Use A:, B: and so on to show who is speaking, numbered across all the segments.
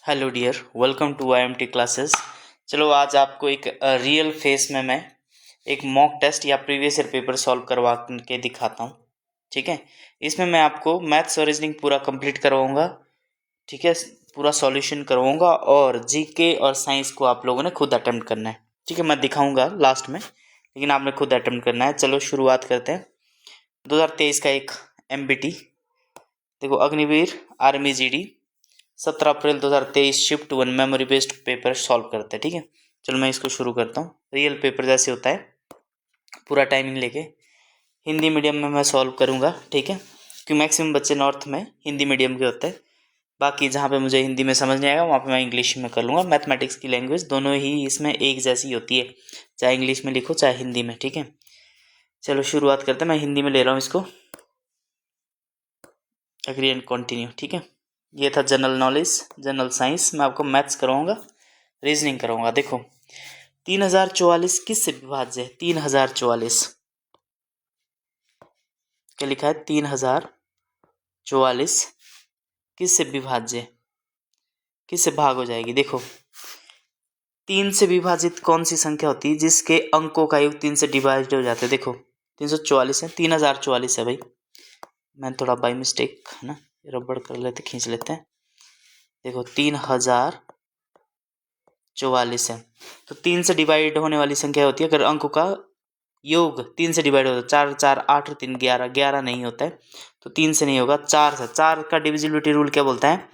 A: Hello dear, welcome to IMT classes. चलो आज आपको एक रियल फेस में मैं एक मॉक टेस्ट या प्रीवियस ईयर पेपर सॉल्व करवा के दिखाता हूँ। ठीक है, इसमें मैं आपको मैथ्स और रीजनिंग पूरा कंप्लीट करवाऊँगा। ठीक है, पूरा सॉल्यूशन करवाऊँगा और जीके और साइंस को आप लोगों ने खुद अटेम्प्ट करना है। ठीक है, मैं दिखाऊँगा लास्ट में, लेकिन आपने खुद अटेम्प्ट करना है। चलो शुरुआत करते हैं। 2023 का एक MBT देखो, अग्निवीर आर्मी GD 17 अप्रैल 2023 shift 1 memory based paper solve करते हैं। ठीक है, चलो मैं इसको शुरू करता हूँ। रियल पेपर जैसे होता है, पूरा टाइमिंग लेके हिंदी मीडियम में मैं सॉल्व करूँगा। ठीक है, क्योंकि मैक्सिमम बच्चे नॉर्थ में हिंदी मीडियम के होते हैं। बाकी जहाँ पे मुझे हिंदी में समझ नहीं आएगा वहाँ पे मैं इंग्लिश में कर लूँगा। मैथमेटिक्स की लैंग्वेज दोनों ही इसमें एक जैसी होती है, चाहे इंग्लिश में लिखो चाहे हिंदी में। ठीक है, चलो शुरुआत करते हैं। मैं हिंदी में ले रहा हूँ इसको, एग्री एंड कंटिन्यू। ठीक है, ये था जनरल नॉलेज, जनरल साइंस। मैं आपको मैथ्स करवाऊँगा, रीजनिंग करवाऊँगा। देखो, 3044 किससे विभाज्य है? 3044 क्या लिखा है? 3044 किससे विभाज्य है? किससे भाग हो जाएगी? देखो, 3 से विभाजित कौन सी संख्या होती है जिसके अंकों का योग 3 से डिवाइड हो जाते हैं? देखो, 344 है, 3044 है भाई। मैं थोड़ा बाई मिस्टेक है ना, रबड़ कर लेते, खींच लेते हैं। देखो 3044 है, तो 3 से डिवाइड होने वाली संख्या होती है अगर अंकों का योग 3 से डिवाइड होता है। 4 4 8 और 3 11, 11 नहीं होता है तो 3 से नहीं होगा, 4 से। 4 का डिविजिबिलिटी रूल क्या बोलता है?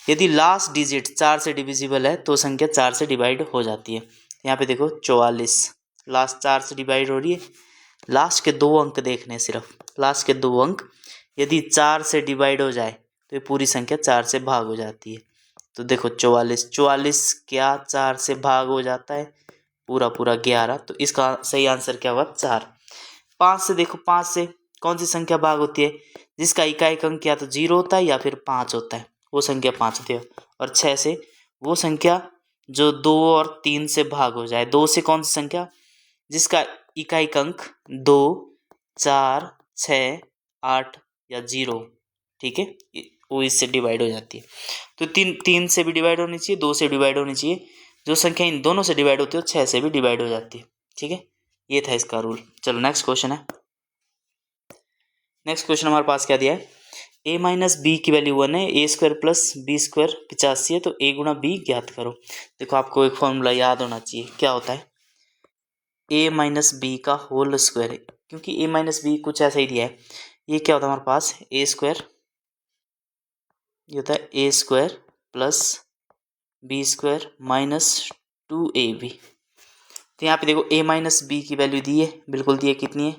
A: यदि लास्ट डिजिट 4 से डिविजिबल है तो संख्या 4 से डिवाइड हो जाती है। यहाँ पे देखो 44 लास्ट 4 से डिवाइड हो रही है। लास्ट के 2 अंक देखने, सिर्फ लास्ट के 2 अंक यदि 4 से डिवाइड हो जाए तो ये पूरी संख्या 4 से भाग हो जाती है। तो देखो 44 क्या 4 से भाग हो जाता है? पूरा पूरा 11। तो इसका सही आंसर क्या होगा? 4। 5 से देखो, 5 से कौन सी संख्या भाग होती है जिसका इकाई अंक या तो 0 होता है या फिर 5 होता है? वो संख्या 5 होती है। और 6 से वो संख्या जो 2 और 3 से भाग हो जाए। 2 से कौन सी संख्या जिसका इकाई अंक 2, 4, 6, 8 या 0? ठीक है, वो इससे डिवाइड हो जाती है। तो 3 से भी डिवाइड होनी चाहिए, 2 से डिवाइड होनी चाहिए। जो संख्या इन दोनों से डिवाइड होती है वो 6 से भी डिवाइड हो जाती है। ठीक है, ये था इसका रूल। चलो नेक्स्ट क्वेश्चन है। नेक्स्ट क्वेश्चन हमारे पास क्या दिया है? a माइनस बी की वैल्यू 1 है, A square plus B square 85 है, तो a गुणा b ज्ञात करो। देखो, आपको एक फॉर्मूला याद होना चाहिए। क्या होता है? a माइनस बी का होल स्क्वायर है, क्योंकि a माइनस बी कुछ ऐसा ही दिया है। ये क्या होता है हमारे पास? ए स्क्वायर, ये होता है A square plus B square minus 2ab। तो यहाँ पे देखो a माइनस बी की वैल्यू दी है, बिल्कुल दी है। कितनी है?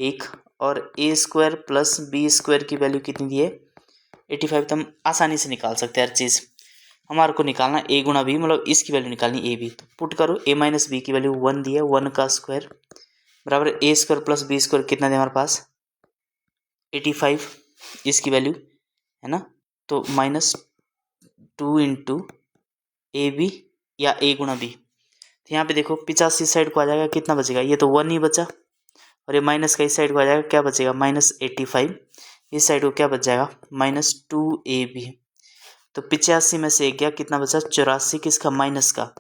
A: 1। और a square plus B square की वैल्यू कितनी दी है? 85। तो हम आसानी से निकाल सकते हैं हर चीज़। हमारे को निकालना a गुणा b, मतलब इसकी वैल्यू निकालनी a b। तो पुट करो, a माइनस बी की वैल्यू 1 दी है, 1 का स्क्वायर बराबर a square plus B square कितना दिया हमारे पास? 85 इसकी वैल्यू है ना। तो माइनस 2 इंटू ए बी या a गुणा b। तो यहाँ पे देखो 85 साइड को आ जाएगा, कितना बचेगा? ये तो 1 ही बचा। और ये माइनस का इस साइड को आ जाएगा, क्या बचेगा? -85। इस साइड को क्या बच जाएगा? -2ab। तो 85 में से एक गया, कितना बचा? 84 किसका? माइनस का।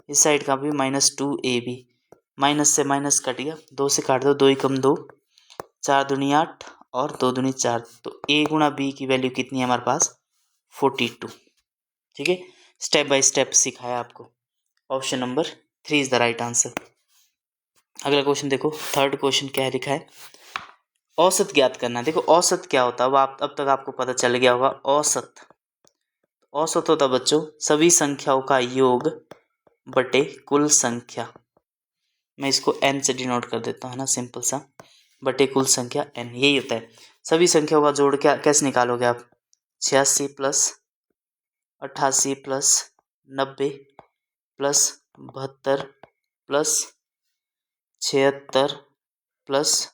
A: इस साइड का भी -2ab। माइनस से माइनस कट गया, 2 से काट दो, 2 एकम 2, 4 दूनी 8 और 2 दूनी 4। तो a गुणा b की वैल्यू कितनी है हमारे पास? 42। ठीक है, स्टेप बाय स्टेप सिखाया आपको। Option number 3 is the right answer. अगला क्वेश्चन देखो, थर्ड क्वेश्चन क्या है लिखा है? औसत ज्ञात करना। देखो, औसत क्या होता है? अब तक आपको पता चल गया होगा। औसत होता बच्चों सभी संख्याओं का योग बटे कुल संख्या। मैं इसको n से डिनोट कर देता हूँ ना, सिंपल सा, बटे कुल संख्या n, यही होता है। सभी संख्याओं का जोड़ क्या कैसे निकालोगे आप? 86 plus 88 plus 90 plus 72 plus 76 plus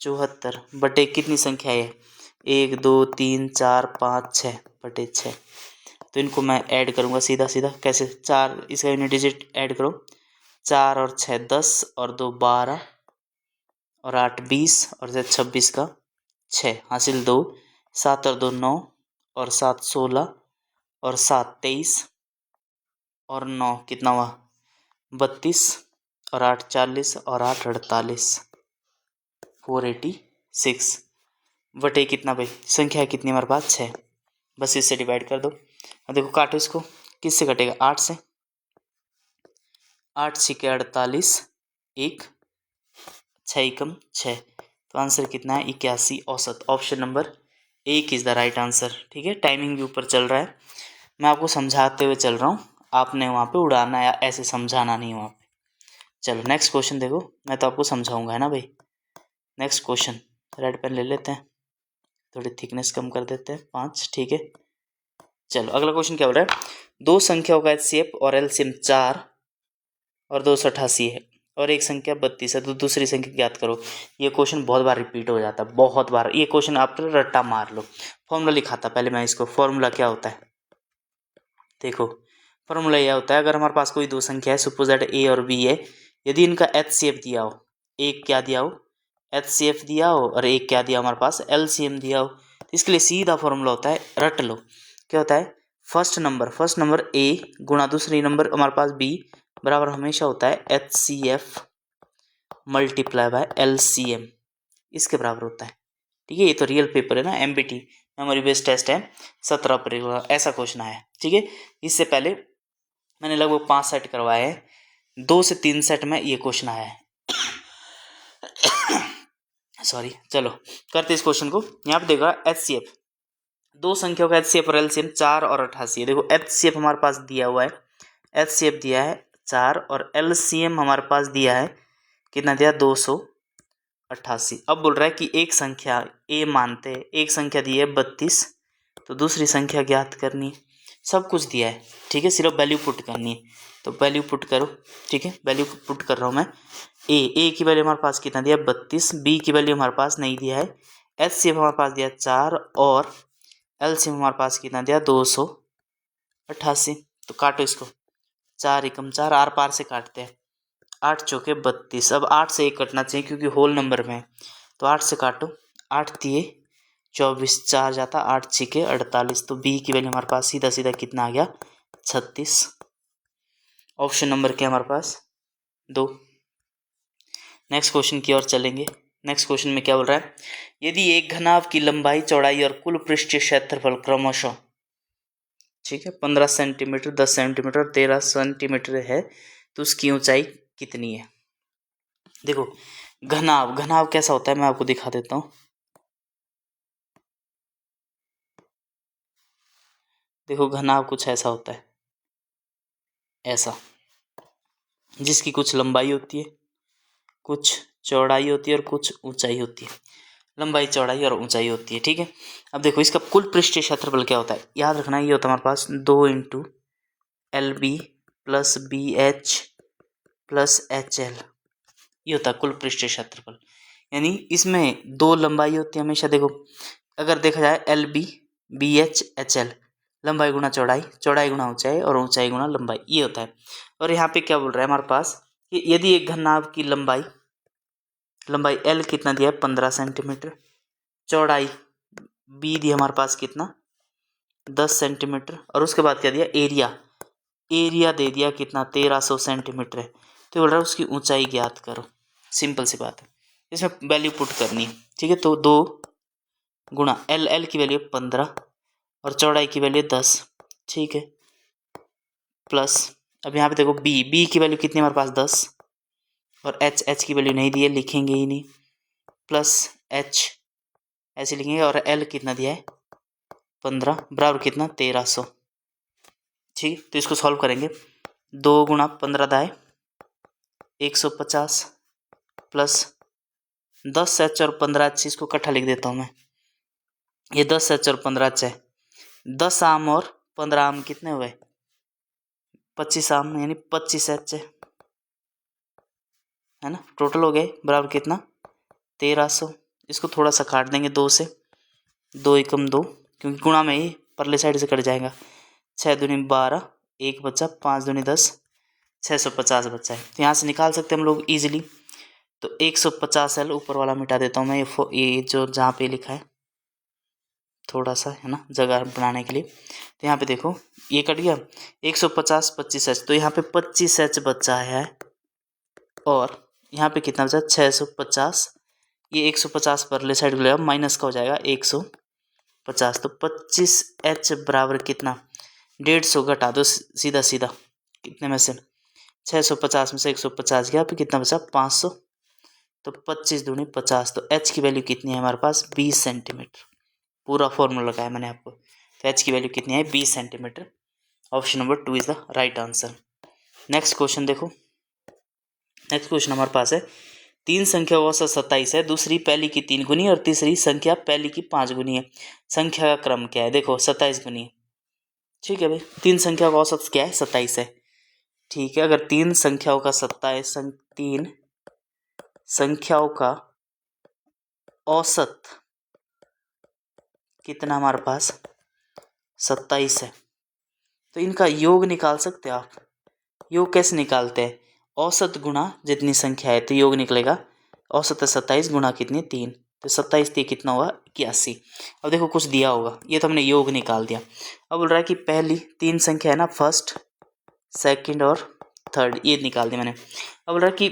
A: 74 बटे कितनी संख्या है? 1 2 3 4 5 6 बटे 6। तो इनको मैं ऐड करूँगा सीधा सीधा। कैसे? 4 इसका यूनिट डिजिट ऐड करो, 4 और 6 10 और 2 12 और 8 20 और 26 का 6 हासिल 2, 7 और 2 9 और 7 16 और 7 23 और 9 कितना हुआ 32 और 8 40 और 8 48 486 बटे कितना भाई संख्या कितनी हमारे पास 6। बस इससे डिवाइड कर दो। अब देखो काटो इसको, किससे कटेगा 8 से, 8 6 48 1 6 एकम 6, तो आंसर कितना है 81 औसत। Option number 1 is the right answer. ठीक है, टाइमिंग भी ऊपर चल रहा है, मैं आपको समझाते हुए चल रहा हूँ, आपने वहाँ पे उड़ाना या ऐसे समझाना नहीं वहाँ पे। चलो नेक्स्ट क्वेश्चन देखो, मैं तो आपको समझाऊंगा है ना भाई। नेक्स्ट क्वेश्चन, रेड पेन ले लेते हैं, थोड़ी थिकनेस कम कर देते हैं 5। ठीक है, चलो अगला क्वेश्चन क्या हो रहा है, दो संख्याओं का एचसीएफ और एलसीएम 4 और 288 है और एक संख्या 32 है, तो दूसरी संख्या ज्ञात करो। ये क्वेश्चन बहुत बार रिपीट हो जाता है, बहुत बार ये क्वेश्चन आप रट्टा मार लो। फॉर्मूला लिखाता पहले मैं इसको, फॉर्मूला क्या होता है देखो, फॉर्मूला यह होता है, अगर हमारे पास कोई दो संख्या है, सपोज दैट ए और बी है, यदि इनका एचसीएफ दिया हो, एक क्या दिया हो एचसीएफ दिया हो और एक क्या दिया हमारे पास एलसीएम दिया हो, तो इसके लिए सीधा फॉर्मूला होता है, रट लो क्या होता है, फर्स्ट नंबर ए गुणा दूसरी नंबर हमारे पास बी बराबर हमेशा होता है एचसीएफ मल्टीप्लाई बाय एलसीएम, इसके बराबर होता है। ठीक है, ये तो रियल पेपर है ना, एमबीटी मेमोरी बेस्ड टेस्ट है, 17 अप्रैल को ऐसा क्वेश्चन आया है। ठीक है, इससे पहले मैंने लगभग 5 सेट करवाए हैं, 2 से 3 सेट में ये क्वेश्चन आया है। सॉरी, चलो करते इस क्वेश्चन को। यहाँ पे देखो एचसीएफ, दो संख्याओं का एचसीएफ और एलसीएम 4 और 88 है। देखो एचसीएफ हमारे पास दिया हुआ है, एचसीएफ दिया है 4 और एलसीएम हमारे पास दिया है कितना दिया 288। अब बोल रहा है कि एक संख्या ए मानते हैं, एक संख्या दी है 32, तो दूसरी संख्या ज्ञात करनी है, सब कुछ दिया है। ठीक है, सिर्फ वैल्यू पुट करनी है, तो वैल्यू पुट करो। ठीक है, वैल्यू पुट कर रहा हूँ मैं। ए की वैल्यू हमारे पास कितना दिया 32, बी की वैल्यू हमारे पास नहीं दिया है, एचसीएफ हमारे पास दिया 4 और एलसीएम हमारे पास कितना दिया 288। तो काटो इसको, 4 एकम 4, आर पार से काटते हैं, 8 चौके 32। अब 8 से 1 कटना चाहिए क्योंकि होल नंबर में है, तो 8 से काटो, 8 दिए 24, 4 जाता 8 छिके 48, तो बी की वैल्यू हमारे पास सीधा सीधा कितना आ गया 36। ऑप्शन नंबर क्या हमारे पास 2। नेक्स्ट क्वेश्चन की ओर चलेंगे। नेक्स्ट क्वेश्चन में क्या बोल रहा है, यदि एक घनाभ की लंबाई चौड़ाई और कुल पृष्ठीय क्षेत्रफल क्रमशः, ठीक है 15 सेंटीमीटर 10 सेंटीमीटर और 13 सेंटीमीटर है, तो उसकी ऊंचाई कितनी है। देखो घनाभ कैसा होता है मैं आपको दिखा देता हूँ। देखो घनाभ कुछ ऐसा होता है, ऐसा, जिसकी कुछ लंबाई होती है, कुछ चौड़ाई होती है और कुछ ऊंचाई होती है, लंबाई चौड़ाई और ऊंचाई होती है। ठीक है, अब देखो इसका कुल पृष्ठीय क्षेत्रफल क्या होता है, याद रखना ये होता है हमारे पास 2 into l b plus b h plus h l, ये होता है कुल पृष्ठीय क्षेत्रफल। यानी इसमें दो लंबाई होती है हमेशा। देखो अगर देखा जाए l b b h h l, लंबाई गुना चौड़ाई, चौड़ाई गुना ऊंचाई और ऊंचाई गुना लंबाई, ये होता है। और यहाँ पे क्या बोल रहा है हमारे पास कि यदि एक घननाभ की लंबाई एल कितना दिया है 15 सेंटीमीटर, चौड़ाई बी दी हमारे पास कितना 10 सेंटीमीटर, और उसके बाद क्या दिया एरिया दे दिया कितना 1300 सेंटीमीटर है, तो बोल रहा है उसकी ऊंचाई ज्ञात करो। सिंपल सी बात है, इसमें वैल्यू पुट करनी है। ठीक है, तो 2 गुणा एल की वैल्यू 15 और चौड़ाई की वैल्यू 10, ठीक है, प्लस अब यहाँ पे देखो बी की वैल्यू कितनी हमारे पास 10 और एच की वैल्यू नहीं दी है, लिखेंगे ही नहीं, प्लस एच ऐसे लिखेंगे, और एल कितना दिया है 15 बराबर कितना 1300। ठीक, तो इसको सॉल्व करेंगे, 2 गुणा 15 दाए 150 प्लस 10 एच और 15 एच, इसको इकट्ठा लिख देता हूँ मैं, ये 10 एच और 15 एच है, 10 आम और 15 आम कितने हुए 25 आम, यानी 25 एच है ना, टोटल हो गए बराबर कितना 1300। इसको थोड़ा सा काट देंगे 2 से, 2 एकम 2, क्योंकि गुणा में ही परले साइड से कट जाएगा, 6 दूनी 12, 1 बचा, 5 दूनी 10, 650 बचा है, तो यहाँ से निकाल सकते हैं हम लोग इजीली। तो 150 एल ऊपर वाला मिटा देता हूँ मैं, ये जो जहाँ पे लिखा है, थोड़ा सा है ना जगह बनाने के लिए। तो यहाँ पे देखो ये कट गया 150 25H, तो यहाँ पे 25H बचा है और यहाँ पे कितना बचा 650। ये 150 परले साइड को लेगा माइनस का हो जाएगा 150, तो 25H बराबर कितना 150 घटा दो सीधा सीधा, कितने में से 650 में से 150 गया, फिर कितना बचा 500, तो 25 दूनी 50, तो H की वैल्यू कितनी है हमारे पास 20 सेंटीमीटर। पूरा फॉर्मूला लगाया मैंने आपको, तो H की वैल्यू कितनी है 20 centimetre. Option number 2 is the right answer. Next question देखो, नेक्स्ट क्वेश्चन हमारे पास है 3 संख्या का औसत 27 है, दूसरी पहली की 3 गुनी और तीसरी संख्या पहली की 5 गुनी है, संख्या का क्रम क्या है। देखो 27 गुनी है, ठीक है भाई, 3 संख्या का औसत क्या है 27 है, ठीक है। अगर 3 संख्याओं का 3 संख्याओं का औसत कितना हमारे पास 27 है, तो इनका योग निकाल सकते हैं आप। योग कैसे निकालते हैं, औसत गुणा जितनी संख्या है, तो योग निकलेगा औसत 27 गुणा कितनी 3, तो 27 थी कितना हुआ 81। अब देखो कुछ दिया होगा, ये तो हमने योग निकाल दिया। अब बोल रहा है कि पहली 3 संख्या है ना, फर्स्ट सेकंड और थर्ड, ये निकाल दिया मैंने। अब बोल रहा है कि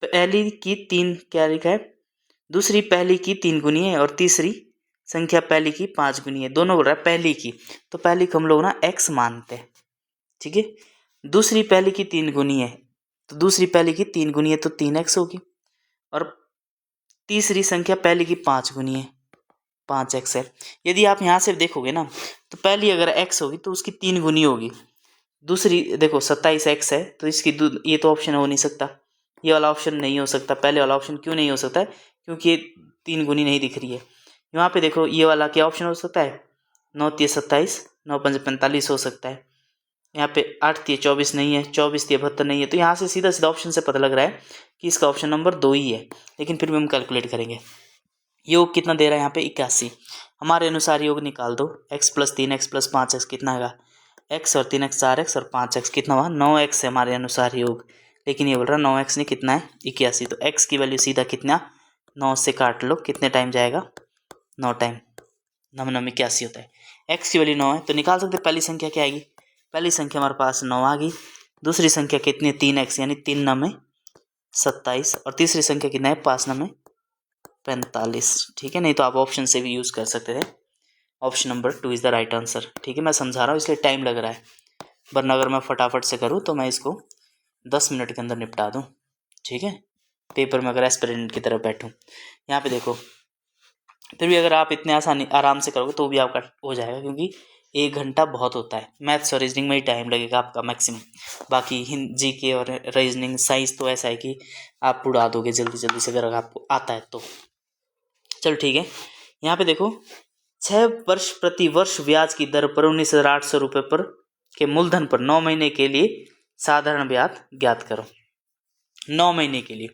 A: पहली की 3 क्या लिखा है, दूसरी पहली की 3 गुनी है और तीसरी संख्या पहली की 5 गुनी है, दोनों बोल रहा है पहली की, तो पहली को हम लोग ना x मानते हैं, ठीक है। दूसरी पहली की 3 गुनी है, तो दूसरी पहली की 3 गुनी है तो 3x होगी, और तीसरी संख्या पहली की 5 गुनी है 5x है। यदि आप यहाँ से देखोगे ना, तो पहली अगर x होगी तो उसकी 3 गुनी होगी, दूसरी देखो 27x है, तो इसकी ये तो ऑप्शन हो नहीं सकता, ये वाला ऑप्शन नहीं हो सकता। पहले वाला ऑप्शन क्यों नहीं हो सकता है, क्योंकि ये 3 गुनी नहीं दिख रही है। यहाँ पे देखो ये वाला क्या ऑप्शन हो सकता है, 9 3 27, 9 5 45 हो सकता है। यहाँ पे 8 3 24 नहीं है, 24 3 72 नहीं है, तो यहाँ से सीधा सीधा ऑप्शन से पता लग रहा है कि इसका ऑप्शन नंबर 2 ही है, लेकिन फिर भी हम कैलकुलेट करेंगे। योग कितना दे रहा है यहाँ पे 81, हमारे अनुसार योग निकाल दो, x + 3x + 5x कितना आएगा, x और 3x 4x और 5x कितना हुआ 9x है हमारे अनुसार योग, लेकिन ये बोल रहा है 9x ने कितना है 81, तो x की वैल्यू सीधा कितना 9 से काट लो, कितने टाइम जाएगा 9 टाइम, 9 9 81 होता है। x की वैल्यू 9 है, तो निकाल सकते पहली संख्या क्या आएगी, पहली संख्या हमारे पास 9 आ गई, दूसरी संख्या कितनी 3x यानी 3 9 27, और तीसरी संख्या कितना है 5 9 45, ठीक है। नहीं तो आप ऑप्शन से भी यूज़ कर सकते थे, option number 2 is the right answer, ठीक है। मैं समझा रहा हूँ इसलिए टाइम लग रहा है, वरना अगर मैं फटाफट से करूँ तो मैं इसको 10 मिनट के अंदर निपटा दूँ, ठीक है। पेपर में अगर एस्पिरेंट की तरफ बैठूँ, यहाँ पे देखो फिर भी अगर आप इतने आसानी आराम से करोगे तो भी आपका हो जाएगा, क्योंकि 1 घंटा बहुत होता है, मैथ्स और रीजनिंग में ही टाइम लगेगा आपका मैक्सिमम। बाकी हिंदी के और रीजनिंग साइंस तो ऐसा है कि आप उड़ा दोगे जल्दी जल्दी से, अगर आपको आता है तो। चलो ठीक है, यहाँ पे देखो 6 वर्ष प्रति वर्ष ब्याज की दर पर 19,800 रुपये पर के मूलधन पर 9 महीने के लिए साधारण ब्याज ज्ञात करो। 9 महीने के लिए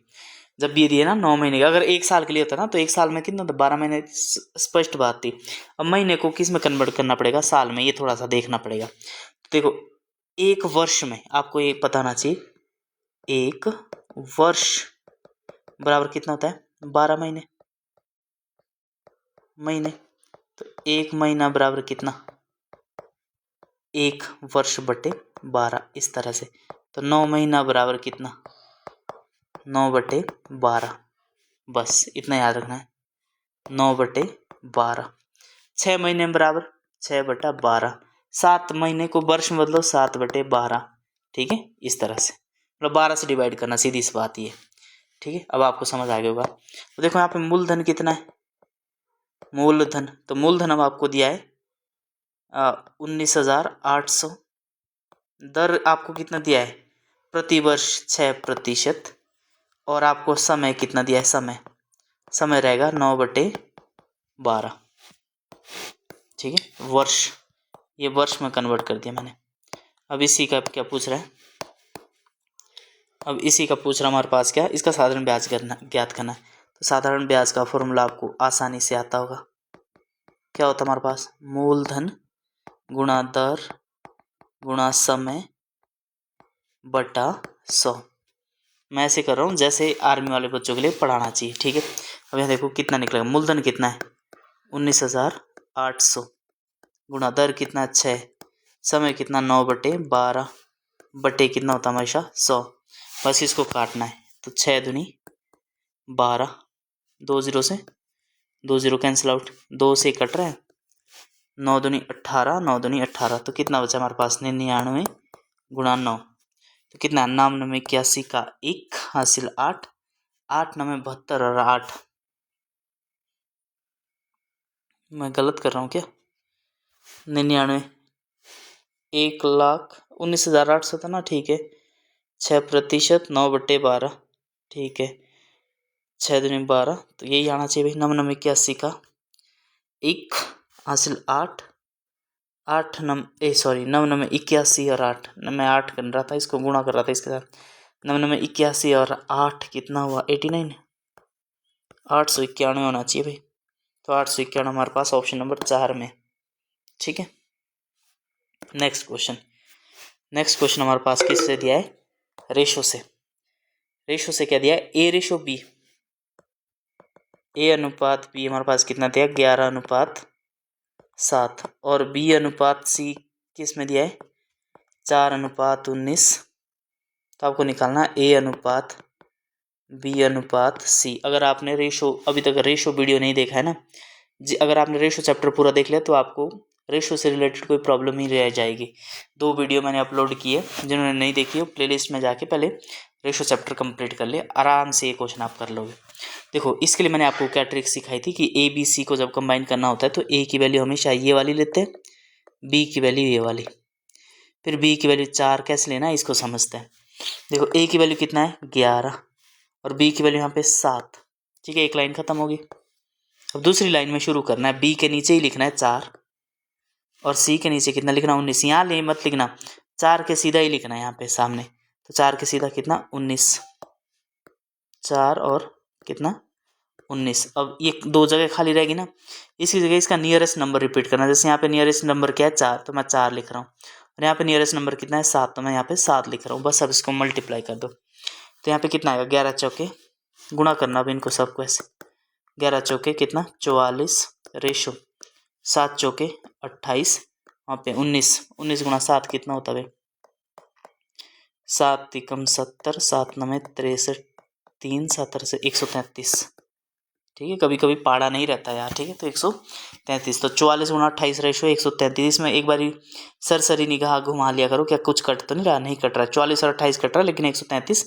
A: जब ये दिए ना 9 महीने का, अगर 1 साल के लिए होता ना तो 1 साल में कितना था 12 महीने, स्पष्ट बात थी। अब महीने को किस में कन्वर्ट करना पड़ेगा, साल में, ये थोड़ा सा देखना पड़ेगा। देखो 1 वर्ष में आपको ये पता होना चाहिए, 1 वर्ष बराबर कितना होता है 12 महीने, तो 1 महीना बराबर कितना 1 वर्ष बटे 12, इस तरह से। तो 9 महीना बराबर कितना 9 बटे 12, बस इतना याद रखना है, 9 बटे 12। 6 महीने बराबर 6 बटा 12, 7 महीने को वर्ष में बदलो 7 बटे 12, ठीक है। इस तरह से मतलब 12 से डिवाइड करना, सीधी सी बात ये, ठीक है। अब आपको समझ आ गया होगा। तो देखो यहाँ पे मूलधन कितना है, मूलधन, तो मूलधन अब आपको दिया है 19,800, दर आपको कितना दिया है प्रति वर्ष 6%, और आपको समय कितना दिया है, समय रहेगा 9 बटे 12, ठीक है। वर्ष, ये वर्ष में कन्वर्ट कर दिया मैंने। अब इसी का क्या पूछ रहा है, अब इसी का पूछ रहा हमारे पास क्या, इसका साधारण ब्याज ज्ञात करना है। तो साधारण ब्याज का फॉर्मूला आपको आसानी से आता होगा, क्या होता है हमारे पास, मूलधन गुणा दर गुणा समय बटा 100। मैं ऐसे कर रहा हूँ जैसे आर्मी वाले बच्चों के लिए पढ़ाना चाहिए, ठीक है। अब यहाँ देखो कितना निकलेगा, मूलधन कितना है 19,800 गुणा दर कितना 6, समय कितना 9/12 बटे कितना होता है हमेशा 100। बस इसको काटना है तो 6 दूनी 12, 2 0 से 2 0 कैंसिल आउट, 2 से कट रहा है, 9 दूनी 18, 9 दूनी 18 तो कितना बचा हमारे पास 99 गुणा 9 तो कितना 9 81 का 1 हासिल 8, 8 9 72 और 8, मैं गलत कर रहा हूँ क्या? 99 1,19,800 था ना, ठीक है। 6% 9/12 ठीक है, 6 दूनी 12 तो यही आना चाहिए भाई। 9 81 का 1 हासिल 8, 8 9 81 और 8 मैं 8 कर रहा था, इसको गुणा कर रहा था इसके साथ। 9 81 और 8 कितना हुआ 89, 891 होना चाहिए भाई। तो 891 हमारे पास ऑप्शन नंबर 4 में, ठीक है। नेक्स्ट क्वेश्चन हमारे पास किससे दिया है? रेशो से क्या दिया है? A/B, A अनुपात B हमारे पास कितना दिया? 11:7 और B/C किस में दिया है? 4:19। तो आपको निकालना A/B/C। अगर आपने अभी तक रेशो वीडियो नहीं देखा है ना, अगर आपने रेशो चैप्टर पूरा देख लिया तो आपको रेशो से रिलेटेड कोई प्रॉब्लम ही रह जाएगी। 2 वीडियो मैंने अपलोड किए, जिन्होंने नहीं देखी हो प्लेलिस्ट में जाके पहले रेशो चैप्टर कंप्लीट कर ले, आराम से ये क्वेश्चन आप कर लोगे। देखो इसके लिए मैंने आपको क्या ट्रिक सिखाई थी कि ABC को जब कंबाइन करना होता है तो A की वैल्यू हमेशा ये वाली लेते हैं, B की वैल्यू ये वाली, फिर B की वैल्यू 4 कैसे लेना है इसको समझते हैं। देखो A की वैल्यू कितना है 11 और B की वैल्यू यहाँ पे 7, ठीक है। एक लाइन खत्म होगी। अब दूसरी लाइन में शुरू करना है, B के नीचे ही लिखना है 4 और C के नीचे कितना लिखना 19। यहाँ ले मत लिखना, 4 के सीधा ही लिखना है यहाँ पे सामने, तो 4 के सीधा कितना 19, 4 और कितना 19। अब ये 2 जगह खाली रहेगी ना, इसी जगह इसका नियरेस्ट नंबर रिपीट करना। जैसे यहाँ पे नियरेस्ट नंबर क्या है 4 तो मैं 4 लिख रहा हूँ, और यहाँ पे नियरेस्ट नंबर कितना है 7 तो मैं यहाँ पे 7 लिख रहा हूँ। बस अब इसको मल्टीप्लाई कर दो तो यहाँ पे कितना आएगा 11 चौके, गुणा करना अब इनको सबको ऐसे, 11 चौके कितना 44 रेशो 7 चौके 28, वहाँ पे 19 गुणा 7 कितना होता है 7 तिकम 70, 7 9 63, 3 7 से 133, ठीक है। कभी कभी पाड़ा नहीं रहता यार, ठीक है। तो 133 तो 44 गुणा 28 रेशो 133 में एक बारी सरसरी निगाह घुमा लिया करो, क्या कुछ कट तो नहीं रहा? नहीं कट रहा है, 44 और 28 कट रहा है लेकिन 133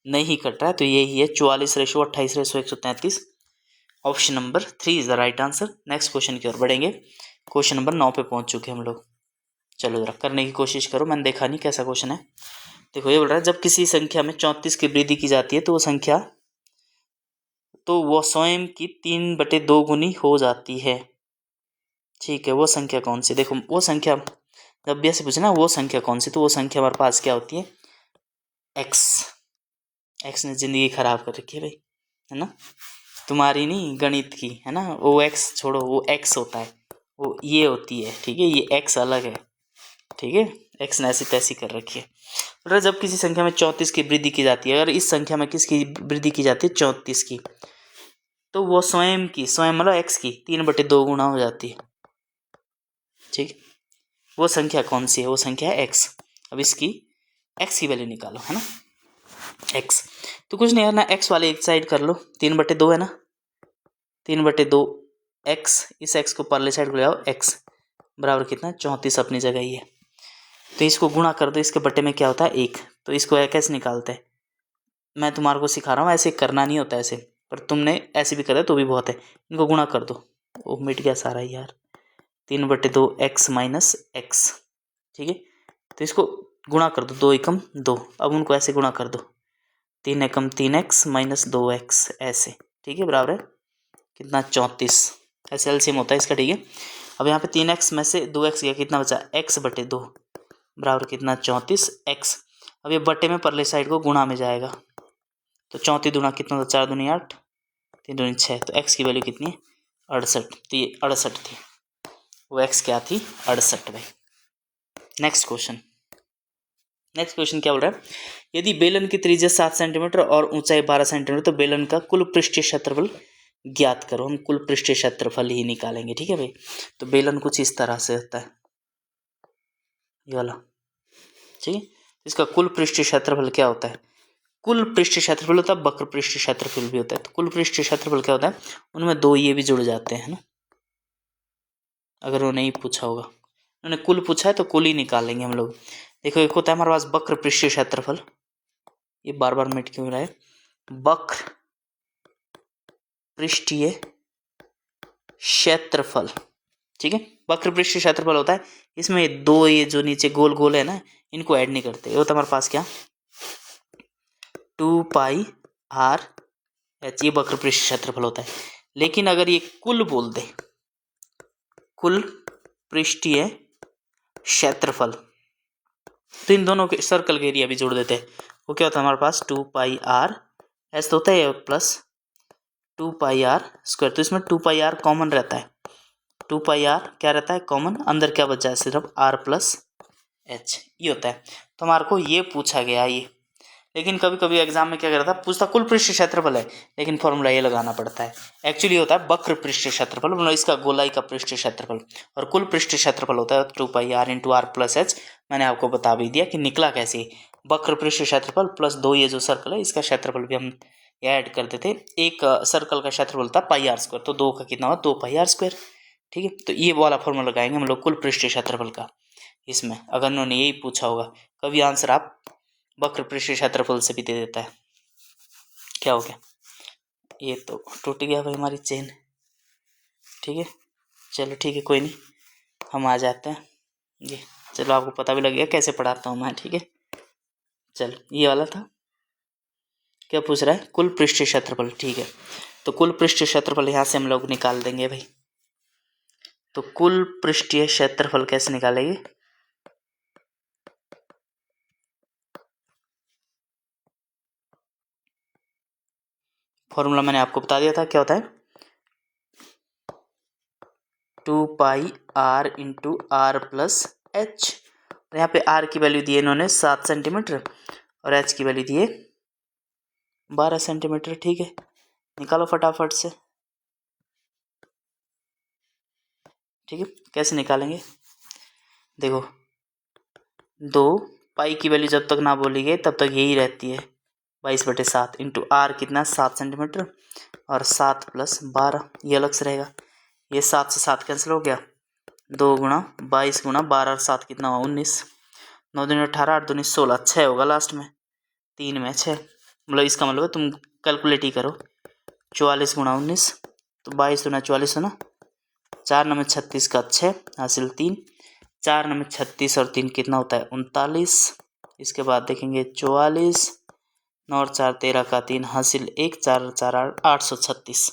A: नहीं कट रहा है, तो यही है 44 ratio 28 ratio 133। Option number 3 is the right answer. Next question की ओर बढ़ेंगे। क्वेश्चन नंबर 9 पे पहुंच चुके हम लोग। चलो जरा करने की कोशिश करो, मैंने देखा नहीं कैसा क्वेश्चन है। देखो ये बोल रहा है जब किसी संख्या में 34 की वृद्धि की जाती है तो वो स्वयं की 3/2 गुनी हो जाती है, ठीक है। वो संख्या कौन सी? देखो वो संख्या जब भी ऐसे पूछे ना वो संख्या कौन सी, तो वो संख्या हमारे पास क्या होती है एक्स ने जिंदगी खराब कर रखी है भाई, है ना। तुम्हारी नहीं गणित की, है ना। वो एक्स छोड़ो, वो एक्स होता है, वो ये होती है, ठीक है। ये एक्स अलग है, ठीक है। एक्स ने ऐसी तैसी कर रखी है। तो जब किसी संख्या में 34 की वृद्धि की जाती है, अगर इस संख्या में किसकी वृद्धि की जाती है 34 की, तो वो स्वयं मतलब एक्स की 3/2 गुना हो जाती है, ठीक। वो संख्या कौन सी है? वो संख्या है एक्स। अब इसकी एक्स की वैल्यू निकालो, है ना। एक्स तो कुछ नहीं है ना, एक्स वाले एक साइड कर लो, 3/2 है ना, 3/2 एक्स, इस एक्स को परले साइड को ले आओ, एक्स बराबर कितना 34 अपनी जगह ही है। तो इसको गुणा कर दो, इसके बटे में क्या होता है 1, तो इसको कैसे निकालते हैं? मैं तुम्हारे को सिखा रहा हूँ, ऐसे करना नहीं होता ऐसे, पर तुमने ऐसे भी करा तो भी बहुत है। इनको गुणा कर दो, वो मिट गया सारा यार, 3/2 एक्स माइनस एक्स, ठीक है। तो इसको गुणा कर दो, 2 एकम 2, अब उनको ऐसे गुणा कर दो, 3 एकम 3x माइनस 2x ऐसे, ठीक है। बराबर है कितना 34, ऐसे एलसीएम होता है इसका, ठीक है। अब यहाँ पे 3x में से 2x गया, कितना बचा x/2 बराबर कितना 34x। अब ये बटे में परले साइड को गुणा में जाएगा, तो 34 दूना कितना होता 4 दूनी 8, 3 दूनी 6, तो x की वैल्यू कितनी है 68, तो ये 68 थी, वो x क्या थी 68 भाई। नेक्स्ट क्वेश्चन क्या बोल रहा है? यदि बेलन की त्रिज्या 7 सेंटीमीटर और ऊंचाई 12 सेंटीमीटर तो बेलन का कुल पृष्ठीय क्षेत्रफल ज्ञात करो, हम कुल पृष्ठीय क्षेत्रफल ही निकालेंगे। ठीक है भाई, तो बेलन कुछ इस तरह से होता है, ये वाला। ठीक है, इसका कुल पृष्ठीय क्षेत्रफल क्या होता है? कुल पृष्ठीय क्षेत्रफल होता है, वक्र पृष्ठीय क्षेत्रफल भी होता है। तो कुल पृष्ठीय क्षेत्रफल क्या होता है? उनमें दो ये भी जुड़ जाते हैं ना, अगर वो नहीं पूछा होगा, उन्होंने कुल पूछा है तो कुल ही निकालेंगे हम लोग। देखो, एक होता है हमारे पास वक्र पृष्ठीय क्षेत्रफल, ये बार बार मिट क्यों रहा है? वक्र पृष्ठीय क्षेत्रफल। ठीक है, वक्र पृष्ठीय क्षेत्रफल होता है, इसमें दो ये जो नीचे गोल गोल है ना, इनको ऐड नहीं करते। ये होता है हमारे पास क्या? 2πr/h, ये वक्र पृष्ठीय क्षेत्रफल होता है। लेकिन अगर ये कुल बोल दे, कुल पृष्ठीय क्षेत्रफल, तो इन दोनों के सर्कल के एरिया भी जोड़ देते हैं। वो क्या होता है हमारे पास? 2πr/h तो होता है प्लस 2πr²। तो इसमें 2πr कॉमन रहता है, 2πr क्या रहता है कॉमन, अंदर क्या बचा है? सिर्फ r+h, ये होता है। तो हमारे को ये पूछा गया ये। लेकिन कभी कभी एग्जाम में क्या करता है, पूछता कुल पृष्ठीय क्षेत्रफल है, लेकिन फॉर्मूला ये लगाना पड़ता है। एक्चुअली होता है वक्र पृष्ठीय क्षेत्रफल, मतलब इसका गोलाई का पृष्ठीय क्षेत्रफल, और कुल पृष्ठीय क्षेत्रफल होता है 2πr × r+h। मैंने आपको बता भी दिया कि निकला कैसे, वक्र पृष्ठीय क्षेत्रफल प्लस दो ये जो सर्कल है इसका क्षेत्रफल भी हम ऐड कर देते। एक सर्कल का क्षेत्रफल होता है πr², तो दो का कितना हुआ? 2πr²। ठीक है, तो ये वाला फॉर्मूला लगाएंगे हम लोग कुल पृष्ठीय क्षेत्रफल का इसमें, अगर उन्होंने यही पूछा होगा। कभी आंसर आप वक्र पृष्ठीय क्षेत्रफल से भी दे देता है। क्या हो गया? ये तो टूट गया भाई हमारी चेन। ठीक है, चलो ठीक है, कोई नहीं, हम आ जाते हैं। ये चलो, आपको पता भी लग गया कैसे पढ़ाता हूँ मैं। ठीक है, चलो, ये वाला था। क्या पूछ रहा है? कुल पृष्ठीय क्षेत्रफल। ठीक है, तो कुल पृष्ठीय क्षेत्रफल यहाँ से हम लोग निकाल देंगे भाई। तो कुल पृष्ठीय क्षेत्रफल कैसे निकालेंगे? फॉर्मूला मैंने आपको बता दिया था, क्या होता है? 2πr × r+h। यहाँ पे r की वैल्यू दी है इन्होंने 7 सेंटीमीटर और h की वैल्यू दी है 12 सेंटीमीटर। ठीक है, निकालो फटाफट से। ठीक है, कैसे निकालेंगे? देखो, 2 की वैल्यू जब तक ना बोली गई तब तक यही रहती है, 22/7 × r कितना? 7 सेंटीमीटर, और 7 + 12 ये अलग से रहेगा। ये 7 से 7 कैंसिल हो गया, 2 × 22 × 12 और 7 कितना हुआ? 19। 9 दूनी 18, 8 दूनी 16, 6 होगा लास्ट में, 3 में 6, मतलब इसका मतलब है तुम कैलकुलेट ही करो। 44 × 19 तो 22 दूना 44 है ना, 4 9 में 36 का 6 हासिल 3, 4 9 में 36 और 3 कितना होता है? 39। इसके बाद देखेंगे 44, 9 और 4 13 का 3 हासिल 1, 4 और 4 8, 836।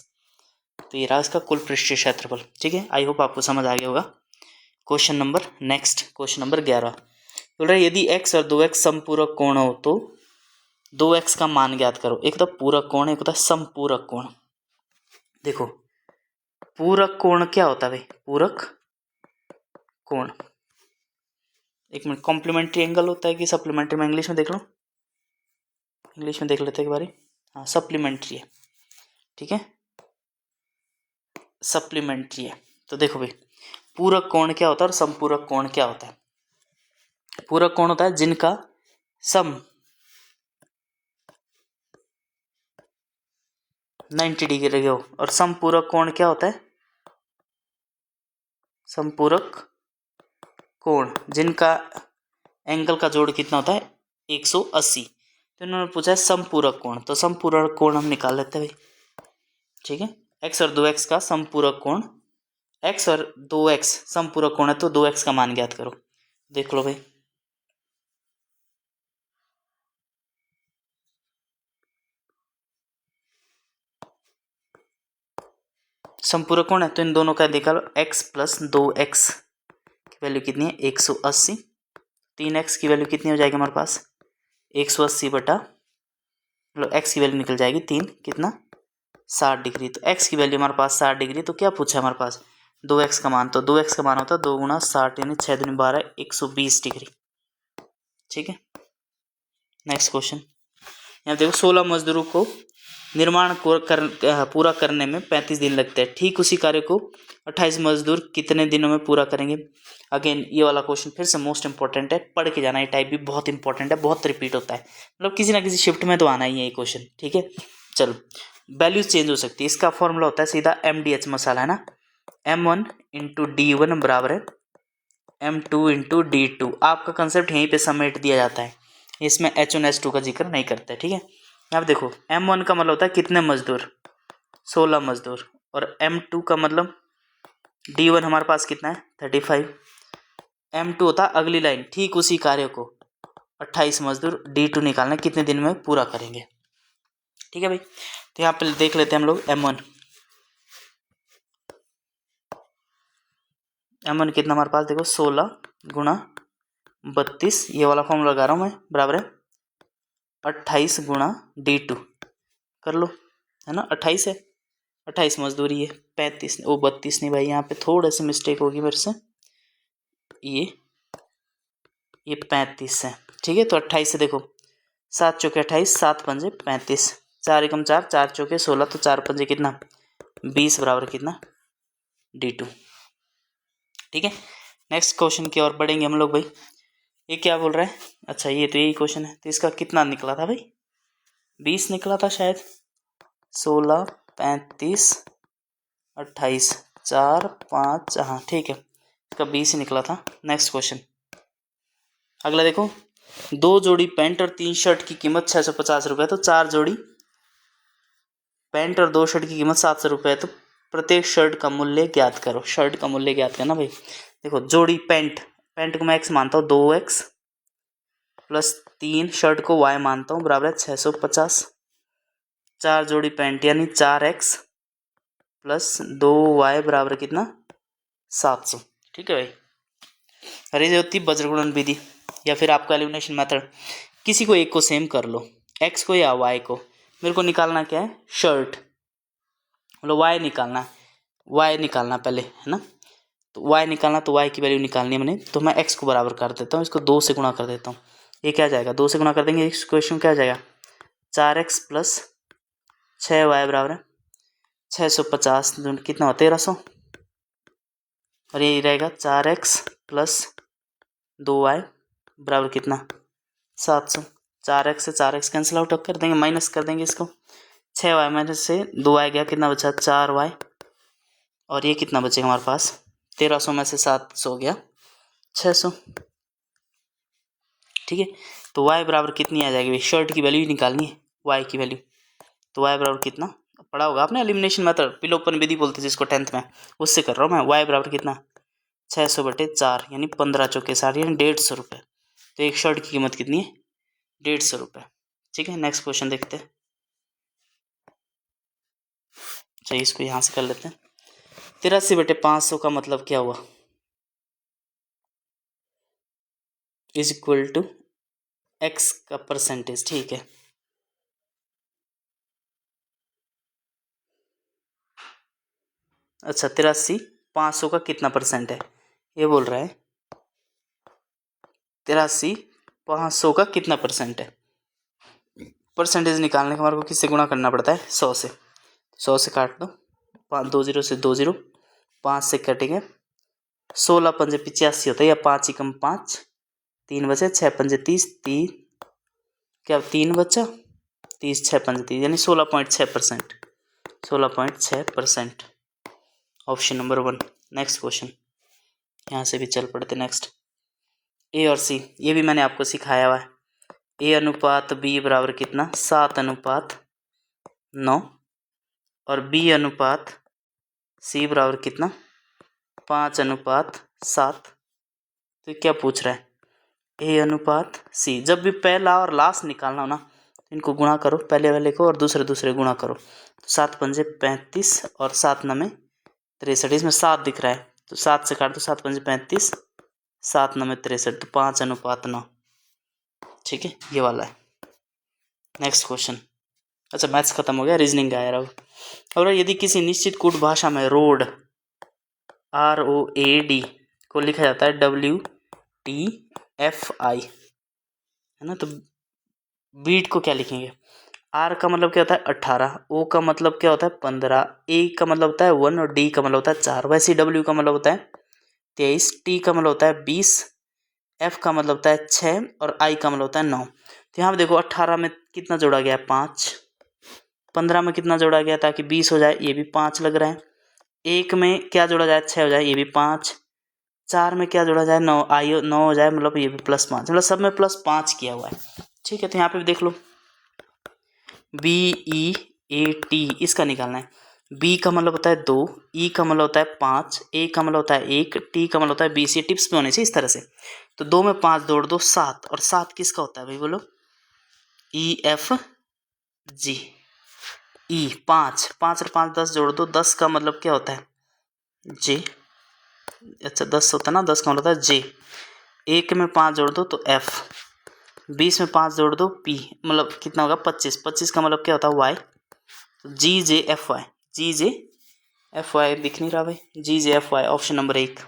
A: तो ये रहा इसका कुल पृष्ठीय क्षेत्रफल। ठीक है, आई होप आपको समझ आ गया होगा। क्वेश्चन नंबर 11 बोल रहा है यदि x और 2x समपूरक कोण हो तो 2x का मान ज्ञात करो। एक तो पूरक कोण, एक होता है समपूरक कोण। देखो, पूरक कोण क्या होता है भाई? पूरक कोण, एक मिनट, कॉम्प्लीमेंट्री एंगल होता है कि सप्लीमेंट्री? में इंग्लिश में देख लो, इंग्लिश में देख लेते हैं एक बारी। हाँ, सप्लीमेंट्री है। ठीक है, सप्लीमेंट्री है। तो देखो भाई, पूरक कोण क्या होता है और समपूरक कोण क्या होता है? पूरक कोण होता है जिनका सम 90 डिग्री हो, और समपूरक कोण क्या होता है? समपूरक कोण जिनका एंगल का जोड़ कितना होता है? 180। तो इन्होंने पूछा है समपूरक कोण, तो समपूरक कोण हम निकाल लेते हैं भाई। ठीक है, x और 2x का समपूरक कोण, x और 2x समपूरक कोण है, तो 2x का मान ज्ञात करो। देख लो भाई, समपूरक कोण है तो इन दोनों का निकालो। x + 2x की वैल्यू कितनी है? 180। 3x की वैल्यू कितनी हो जाएगी हमारे पास? 180 बटा, मतलब x की वैल्यू निकल जाएगी 3, कितना? 60 डिग्री। तो x की वैल्यू हमारे पास 60 डिग्री, तो क्या पूछा है हमारे पास? 2x का मान। तो 2x का मान होता है 2 × 60 यानी 6 दूनी 12, 120 डिग्री। ठीक है, नेक्स्ट क्वेश्चन। यहाँ देखो, 16 मजदूरों को निर्माण को पूरा करने में 35 दिन लगते हैं, ठीक उसी कार्य को 28 मजदूर कितने दिनों में पूरा करेंगे। अगेन ये वाला क्वेश्चन फिर से मोस्ट इंपॉर्टेंट है, पढ़ के जाना। ये टाइप भी बहुत इंपॉर्टेंट है, बहुत रिपीट होता है, मतलब किसी ना किसी शिफ्ट में तो आना ही है ये क्वेश्चन, ठीक है। चलो वैल्यूज चेंज हो सकती है, इसका फॉर्मूला होता है सीधा MDH मसाला, है ना। M1 × D1 बराबर है M2 × D2। आपका कंसेप्ट यहीं पे समेट दिया जाता है, इसमें H1 H2 का जिक्र नहीं करते, ठीक है। यहाँ पे देखो M1 का मतलब होता है कितने मजदूर, 16 मजदूर, और M2 का मतलब D1 हमारे पास कितना है 35। M2 होता है अगली लाइन, ठीक उसी कार्य को 28 मजदूर D2 निकालना कितने दिन में पूरा करेंगे, ठीक है भाई। तो यहाँ पे देख लेते हैं हम लोग M1 कितना हमारे पास, देखो 16 × 32, ये वाला फॉर्मूला लगा रहा हूँ मैं, बराबर है 28 × D2 कर लो, है ना। 28 है, 28 मजदूरी है, 35 वो 32 नहीं भाई, यहाँ पे थोड़ा सी मिस्टेक होगी मेरे से, ये 35 है, ठीक है। तो 28 से देखो 7 चौके 28, 7 पंजे 35, 4 एकम 4, 4 चौके 16, तो 4 पंजे कितना 20 बराबर कितना D2, ठीक है। नेक्स्ट क्वेश्चन की ओर बढ़ेंगे हम लोग भाई। ये क्या बोल रहा है, अच्छा ये तो यही क्वेश्चन है, तो इसका कितना निकला था भाई 20 निकला था शायद, 16 35 28 4 5, हाँ ठीक है, इसका 20 ही निकला था। नेक्स्ट क्वेश्चन अगला देखो, 2 जोड़ी पैंट और 3 शर्ट की कीमत 650 रुपये, तो 4 जोड़ी पैंट और 2 शर्ट की कीमत 700 रुपये, तो प्रत्येक शर्ट का मूल्य ज्ञात करो। शर्ट का मूल्य ज्ञात करना भाई। देखो जोड़ी पैंट को मैं x मानता हूँ 2x प्लस 3 शर्ट को y मानता हूँ बराबर है 650। 4 जोड़ी पैंट यानी 4x प्लस 2y बराबर कितना 700, ठीक है भाई। अरे ये होती वज्रगुणन विधि या फिर आपका एलिमिनेशन मेथड, किसी को एक को सेम कर लो, x को या y को। मेरे को निकालना क्या है शर्ट, मतलब y निकालना है, y निकालना पहले, है ना। तो y निकालना, तो y की वैल्यू निकालनी है मैंने, तो मैं x को बराबर कर देता हूँ, इसको 2 से गुणा कर देता हूँ। ये क्या जाएगा 2 से गुणा कर देंगे, इस क्वेश्चन क्या जाएगा 4x प्लस 6y बराबर है 650, कितना होता है 1300, और ये रहेगा 4x प्लस 2y बराबर कितना 700। 4x से 4x कैंसिल आउट कर देंगे, माइनस कर देंगे इसको, 6y माइनस से 2y गया, कितना बचा 4y, और ये कितना बचेगा हमारे पास 1300 में से 700 गया 600, ठीक है। तो y बराबर कितनी आ जाएगी, शर्ट की वैल्यू निकालनी है y की वैल्यू, तो y बराबर कितना पढ़ा होगा आपने एलिमिनेशन मेथड, विलोपन विधि बोलते हैं जिसको 10th में, उससे कर रहा हूँ मैं। y बराबर कितना 600/4 यानी 15 चौके 60 यानी 150 रुपये। तो एक शर्ट की कीमत कितनी है 150 रुपये, ठीक है। नेक्स्ट क्वेश्चन देखते हैं, चलिए इसको यहाँ से कर लेते हैं। 83/500 का मतलब क्या हुआ, इज इक्वल टू x का परसेंटेज, ठीक है। अच्छा 83/500 का कितना परसेंट है, ये बोल रहा है 83/500 का कितना परसेंट है। परसेंटेज निकालने के हमारे को किससे गुणा करना पड़ता है 100 से, 100 से काट दो, 2 0 से 2 0, 5 से कटेंगे, 16 पंजे 85 होता है, या 5 एकम 5, 3 बचे, 6 पंजे 30, 3 क्या 3 बचा 30, 6 पंजे 30 यानी 16.6%, 16.6%, ऑप्शन नंबर 1। नेक्स्ट क्वेश्चन यहाँ से भी चल पड़ते, नेक्स्ट ए और सी, ये भी मैंने आपको सिखाया हुआ है। ए अनुपात बी बराबर कितना 7:9, और बी अनुपात सी बराबर कितना 5:7। तो क्या पूछ रहा है ए अनुपात सी, जब भी पहला और लास्ट निकालना हो ना, इनको गुणा करो, पहले वाले को और दूसरे गुणा करो, तो 7 पंजे 35 और 7 9 63, इसमें 7 दिख रहा है, तो 7 से काट दो, 7 पंजे 35, 7 9 63, तो 5:9, ठीक है, ये वाला है। नेक्स्ट क्वेश्चन, अच्छा मैथ्स खत्म हो गया, रीजनिंग आया रहा। और यदि किसी निश्चित कूट भाषा में रोड ROAD को लिखा जाता है WTFI, है ना, तो बीट को क्या लिखेंगे आर का मतलब क्या होता है 18, ओ का मतलब क्या होता है 15, ए का मतलब होता है 1 और डी का मतलब होता है 4। वैसे डब्ल्यू का मतलब होता है 23, टी का मतलब होता है 20, एफ का मतलब होता है 6 और आई का मतलब होता है 9। तो यहाँ पे देखो 18 में कितना जोड़ा गया 5, 15 में कितना जोड़ा गया ताकि 20 हो जाए, ये भी 5 लग रहा है। एक में क्या जोड़ा जाए 6 हो जाए, ये भी 5, 4 में क्या जोड़ा जाए 9, आई 9 हो जाए, मतलब ये भी +5, मतलब सब में +5 किया हुआ है। ठीक है, तो यहाँ पे भी देख लो BEAT इसका निकालना है। B का मतलब होता है 2, E का मतलब होता है 5, A का मतलब होता है 1, T का मतलब होता है 20। ये टिप्स में होने चाहिए इस तरह से। तो 2 में 5 जोड़ दो 7, और 7 किसका होता है भाई बोलो, EFG। E 5, 5 और 5 10 जोड़ दो, 10 का मतलब क्या होता है J। अच्छा 10 होता है ना, 10 का मतलब होता है J। 1 में 5 जोड़ दो तो F, 20 में 5 जोड़ दो P, मतलब कितना होगा 25, 25 का मतलब क्या होता है Y। GJFY, GJFY दिख नहीं रहा भाई, GJFY option number 1।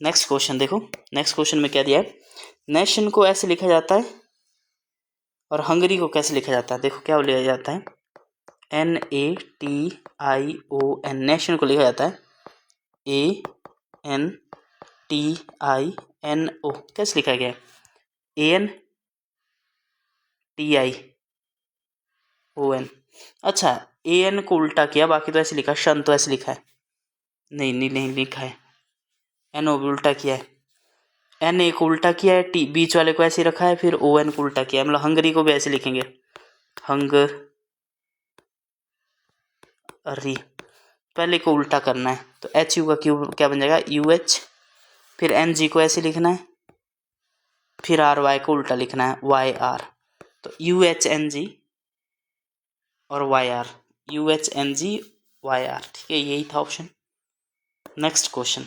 A: Next question देखो, नेक्स्ट क्वेश्चन में क्या दिया है, नेशन को ऐसे लिखा जाता है और हंगरी को कैसे लिखा जाता है। देखो क्या लिखा जाता है, NATION, नेशन को लिखा जाता है ANTINO। कैसे लिखा गया है, ANTION। अच्छा AN को उल्टा किया, बाकी तो ऐसे लिखा, शन तो ऐसे लिखा है, नहीं लिखा है, NO भी उल्टा किया है, NA को उल्टा किया है, T बीच वाले को ऐसे रखा है, फिर ON को उल्टा किया है, मतलब हंगरी को भी ऐसे लिखेंगे, हंगरी। पहले को उल्टा करना है तो HU का क्यू क्या बन जाएगा UH, फिर NG को ऐसे लिखना है, फिर RY को उल्टा लिखना है YR, तो UHNG और YR, UHNG YR। ठीक है, यही था ऑप्शन। नेक्स्ट क्वेश्चन,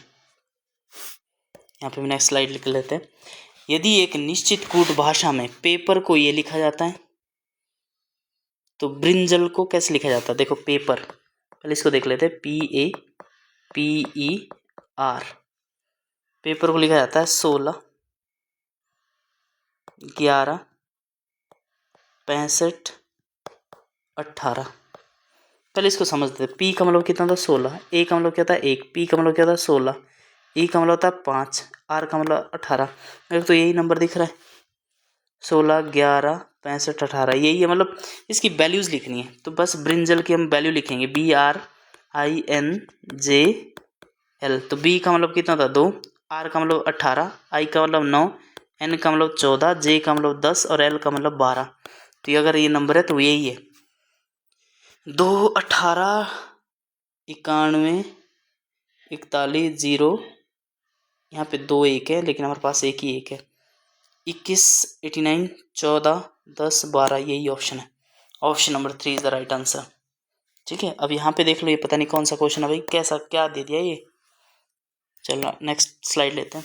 A: यहाँ पे नेक्स्ट स्लाइड लिख लेते हैं। यदि एक निश्चित कूट भाषा में पेपर को ये लिखा जाता है तो ब्रिंजल को कैसे लिखा जाता है। देखो पेपर, पहले इसको देख लेते हैं, PAPER। पेपर को लिखा जाता है 16, 11, 65, 18। पहले इसको समझते हैं। P का मतलब कितना था 16, A का मतलब क्या था 1, P का मतलब क्या था 16, E का मतलब होता है 5, R का मतलब 18। मेरे तो यही नंबर दिख रहा है 16, 11, 65, 18, यही है, मतलब इसकी वैल्यूज़ लिखनी है। तो बस ब्रिंजल की हम वैल्यू लिखेंगे BRINJL। तो B का मतलब कितना था 2, R का मतलब 18, I का मतलब 9, N का मतलब 14, J का मतलब 10 और L का मतलब 12। तो अगर ये नंबर है तो यही है 2, 18, 91, 41, 0, यहाँ पे 2 1 है लेकिन हमारे पास एक ही 1 है, 21, 89, 14, 10, 12, यही ऑप्शन है। Option number 3 is the right answer. ठीक है, अब यहाँ पे देख लो, ये पता नहीं कौन सा क्वेश्चन है भाई, कैसा क्या दे दिया ये। चलो नेक्स्ट स्लाइड लेते हैं।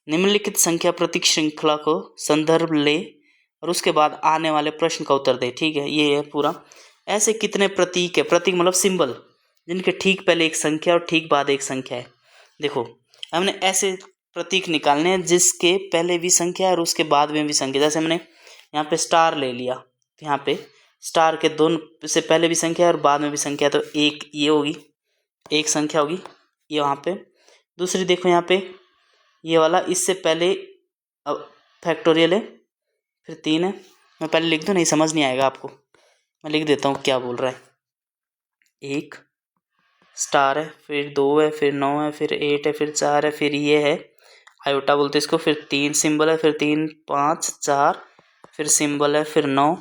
A: निम्नलिखित संख्या प्रतीक श्रृंखला को संदर्भ ले और उसके बाद आने वाले प्रश्न का उत्तर दे। ठीक है, ये है पूरा। ऐसे कितने प्रतीक है, प्रतीक मतलब सिंबल, जिनके ठीक पहले एक संख्या और ठीक बाद एक संख्या है। देखो हमने ऐसे प्रतीक निकालने हैं जिसके पहले भी संख्या है और उसके बाद में भी संख्या। जैसे हमने यहाँ पे स्टार ले लिया, तो यहाँ पे स्टार के दोनों से पहले भी संख्या है और बाद में भी संख्या है, तो एक ये होगी, एक संख्या होगी ये वहाँ पे। दूसरी देखो यहाँ पे ये वाला, इससे पहले अब फैक्टोरियल है, फिर 3 है। मैं पहले लिख दूँ, नहीं समझ नहीं आएगा आपको, मैं लिख देता हूँ क्या बोल रहा है। 1 स्टार है, फिर 2 है, फिर 9 है, फिर 8 है, फिर 4 है, फिर ये है आयोटा बोलते इसको, फिर 3 सिंबल है, फिर 3, 5, 4, फिर सिंबल है, फिर 9,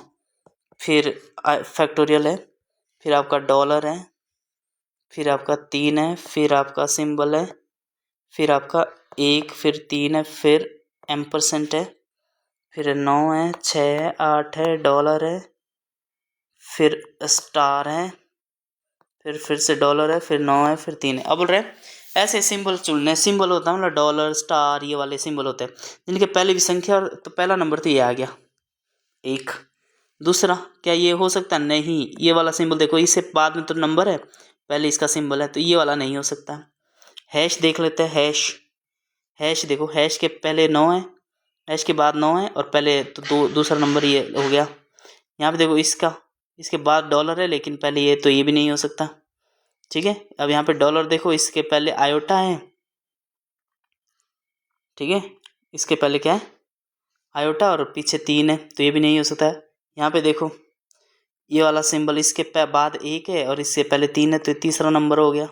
A: फिर फैक्टोरियल है, फिर आपका डॉलर है, फिर आपका 3 है, फिर आपका सिंबल है, फिर आपका 1, फिर 3 है, फिर एम्परसेंट है, फिर 9 है, 6 है, 8 है, डॉलर है, फिर स्टार है, फिर से डॉलर है, फिर 9 है, फिर 3 है। अब बोल रहे हैं ऐसे सिंबल चुनने, सिंबल होता है मतलब डॉलर, स्टार, ये वाले सिंबल होते हैं जिनके पहले भी संख्या और, तो पहला नंबर तो ये आ गया 1। दूसरा क्या ये हो सकता है, नहीं, ये वाला सिंबल देखो, इससे बाद में तो नंबर है, पहले इसका सिंबल है, तो ये वाला नहीं हो सकता। हैश देख लेते हैं, हैश देखो, हैश के पहले 9 है, हैश के बाद 9 है और पहले तो दूसरा नंबर ये हो गया। यहाँ पे देखो इसका इसके बाद डॉलर है, लेकिन पहले ये तो ये भी नहीं हो सकता। ठीक है, अब यहाँ पे डॉलर देखो, इसके पहले आयोटा है। ठीक है, इसके पहले क्या है, आयोटा, और पीछे 3 है, तो ये भी नहीं हो सकता है। यहाँ पे देखो ये वाला सिंबल, इसके बाद 1 है और इससे पहले 3 है, तो तीसरा नंबर हो गया।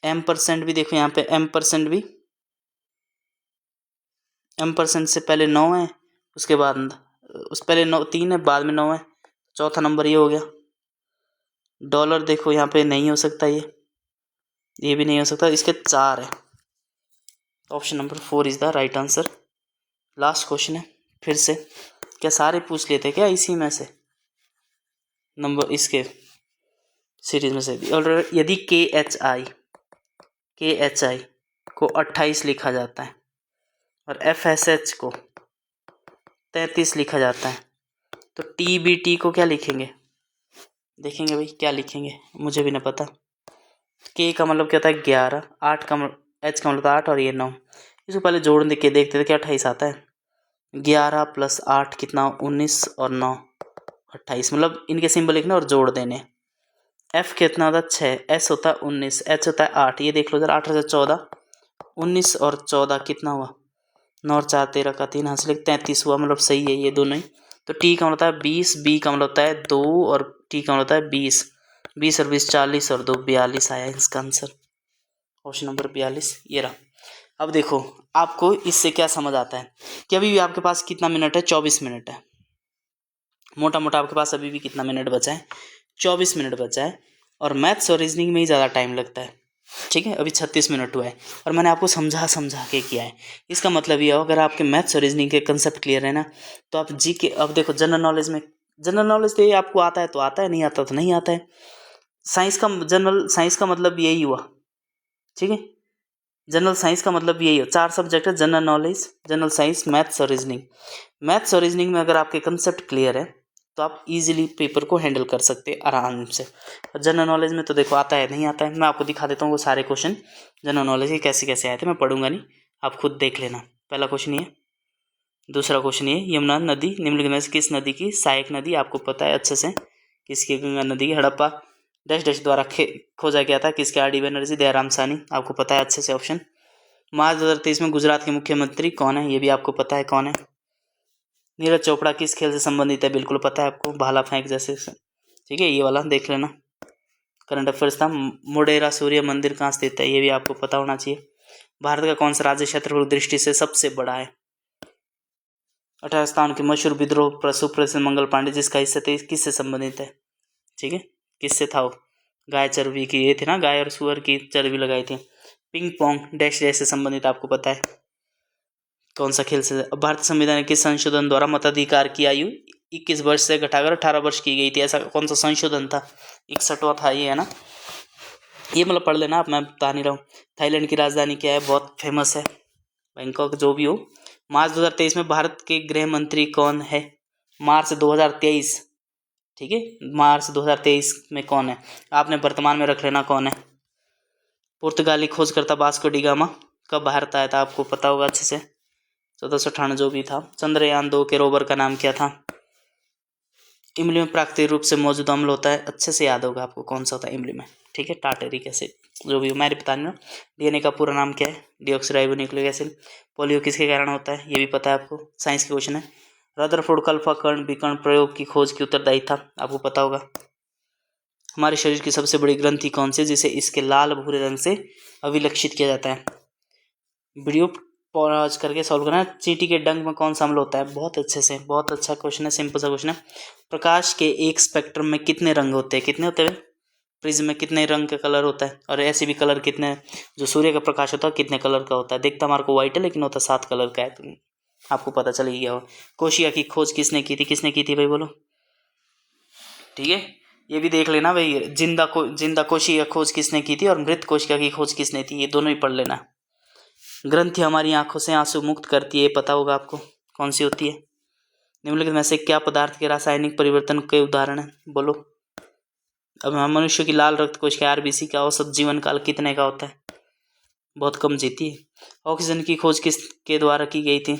A: M% भी देखो यहाँ पे, M% भी, M% से पहले 9 है, उसके बाद उस पहले 9 3 है, बाद में 9 है, चौथा नंबर ये हो गया। डॉलर देखो यहाँ पे नहीं हो सकता, ये भी नहीं हो सकता, इसके 4 है। Option number 4 is the right answer. Last question है, फिर से क्या सारे पूछ लेते क्या इसी में से, नंबर इसके सीरीज में से भी। और यदि KHI को 28 लिखा जाता है और FSH को 33 लिखा जाता है, तो TBT को क्या लिखेंगे, देखेंगे भाई क्या लिखेंगे, मुझे भी ना पता। K का मतलब क्या होता है 11, 8 का H का मतलब 8 और ये 9। इसको पहले जोड़ के देखते थे क्या 28 आता है। 11 + 8 कितना, 19 और 9 28, मतलब इनके सिंबल लिखना और जोड़ देने। F कितना होता है 6, S होता है 19, H होता है 8, ये देख लो जरा, 8 से 14, 19 और 14 कितना हुआ, 9 और 4 13 का 3 हासिल 33 हुआ, मतलब सही है ये दोनों ही। तो T का मतलब होता है 20, B का मतलब होता है 2 और T का मतलब होता है 20, 20 और 20 40 और 2 42 आया इसका आंसर, ऑप्शन नंबर 42 ये रहा। अब देखो आपको इससे क्या समझ आता है कि अभी भी आपके पास कितना मिनट है, 24 मिनट है, मोटा मोटा आपके पास अभी भी कितना मिनट बचा है, 24 मिनट बचा है, और मैथ्स और रीजनिंग में ही ज़्यादा टाइम लगता है। ठीक है, अभी 36 मिनट हुआ है और मैंने आपको समझा के किया है। इसका मतलब ये हो, अगर आपके मैथ्स और रीजनिंग के कंसेप्ट क्लियर है ना, तो आप जी के, अब देखो जनरल नॉलेज तो ये आपको आता है तो आता है, नहीं आता तो नहीं आता है। जनरल साइंस का मतलब यही हुआ। ठीक है, जनरल साइंस का मतलब यही हो, 4 सब्जेक्ट है, general knowledge, general science, maths और रीजनिंग। मैथ्स और रीजनिंग में अगर आपके कंसेप्ट क्लियर है तो आप इजीली पेपर को हैंडल कर सकते हैं आराम से। और जनरल नॉलेज में तो देखो आता है नहीं आता है, मैं आपको दिखा देता हूँ वो सारे क्वेश्चन जनरल नॉलेज के कैसे कैसे आए थे, मैं पढ़ूंगा नहीं, आप खुद देख लेना। पहला क्वेश्चन ये, दूसरा क्वेश्चन ये, यमुना नदी निम्नलिखित में से किस नदी की सहायक नदी, आपको पता है अच्छे से, किसकी, गंगा नदी की। हड़प्पा डैश डैश द्वारा खोजा गया था, किसके, RD बनर्जी, दयाराम सानी, आपको पता है अच्छे से ऑप्शन। मार्च 2023 में गुजरात के मुख्यमंत्री कौन है, ये भी आपको पता है कौन है। नीरज चोपड़ा किस खेल से संबंधित है, बिल्कुल पता है आपको, भाला फेंक जैसे। ठीक है, ये वाला देख लेना, करंट अफेयर्स था। मोढेरा सूर्य मंदिर कहाँ स्थित है, ये भी आपको पता होना चाहिए। भारत का कौन सा राज्य क्षेत्रफल दृष्टि से सबसे बड़ा है। 18 स्थान के मशहूर विद्रोह प्रसिद्ध मंगल पांडे जिसका हिस्सा थे, किससे संबंधित है। ठीक है, किससे था वो, गाय चर्बी की, ये थे ना, गाय और सुअर की चर्बी लगाई थी। पिंग पोंग डैश डैश से संबंधित आपको पता है कौन सा खेल से। भारतीय संविधान के संशोधन द्वारा मताधिकार की आयु 21 वर्ष से घटाकर 18 वर्ष की गई थी, ऐसा कौन सा संशोधन था, 61वां था ये, है ना, ये मतलब पढ़ लेना आप, मैं बता नहीं रहा हूँ। थाईलैंड की राजधानी क्या है, बहुत फेमस है, बैंकॉक, जो भी हो। मार्च 2023 में भारत के गृह मंत्री कौन है, मार्च 2023, ठीक है, मार्च 2023 में कौन है, आपने वर्तमान में रख लेना कौन है। पुर्तगाली खोजकर्ता वास्को डी गामा कब भारत आया था, आपको पता होगा अच्छे से, 1498 जो भी था। चंद्रयान 2 के रोवर का नाम क्या था। इमली में प्राकृतिक रूप से मौजूद अम्ल होता है, अच्छे से याद होगा आपको कौन सा होता है इमली में। ठीक है, टार्टरिक एसिड, जो भी हो, मैं बता रही हूँ। DNA का पूरा नाम क्या है, डीऑक्सीराइबोन्यूक्लिक एसिड। पोलियो किसके कारण होता है, ये भी पता है आपको, साइंस के क्वेश्चन है। रदरफोर्ड कल्पा कर्ण विकर्ण प्रयोग की खोज की उत्तरदायी था, आपको पता होगा। हमारे शरीर की सबसे बड़ी ग्रंथि कौन सी, जिसे इसके लाल भूरे रंग से अभिलक्षित किया जाता है। वीडियो पॉज करके सॉल्व करना है। चींटी के डंक में कौन सा अम्ल होता है, बहुत अच्छे से, बहुत अच्छा क्वेश्चन है, सिंपल सा क्वेश्चन है। प्रकाश के एक स्पेक्ट्रम में कितने रंग होते हैं, कितने होते हैं, प्रिज्म में कितने रंग का कलर होता है, और ऐसे भी कलर कितने, जो सूर्य का प्रकाश होता है कितने कलर का होता है, देखता हमारे को व्हाइट है लेकिन होता 7 कलर का है, आपको पता चल ही गया हो। कोशिका की खोज किसने की थी भाई, बोलो। ठीक है, ये भी देख लेना भाई, जिंदा कोशिका खोज किसने की थी और मृत कोशिका की खोज किसने थी, ये दोनों ही पढ़ लेना। ग्रंथि हमारी आंखों से आंसू मुक्त करती है, पता होगा आपको कौन सी होती है। निम्नलिखित में से क्या पदार्थ के रासायनिक परिवर्तन के उदाहरण है, बोलो। अब मनुष्य की लाल रक्त कोशिका RBC का औसत जीवन काल कितने का होता है, बहुत कम जीती है। ऑक्सीजन की खोज किसके द्वारा की गई थी।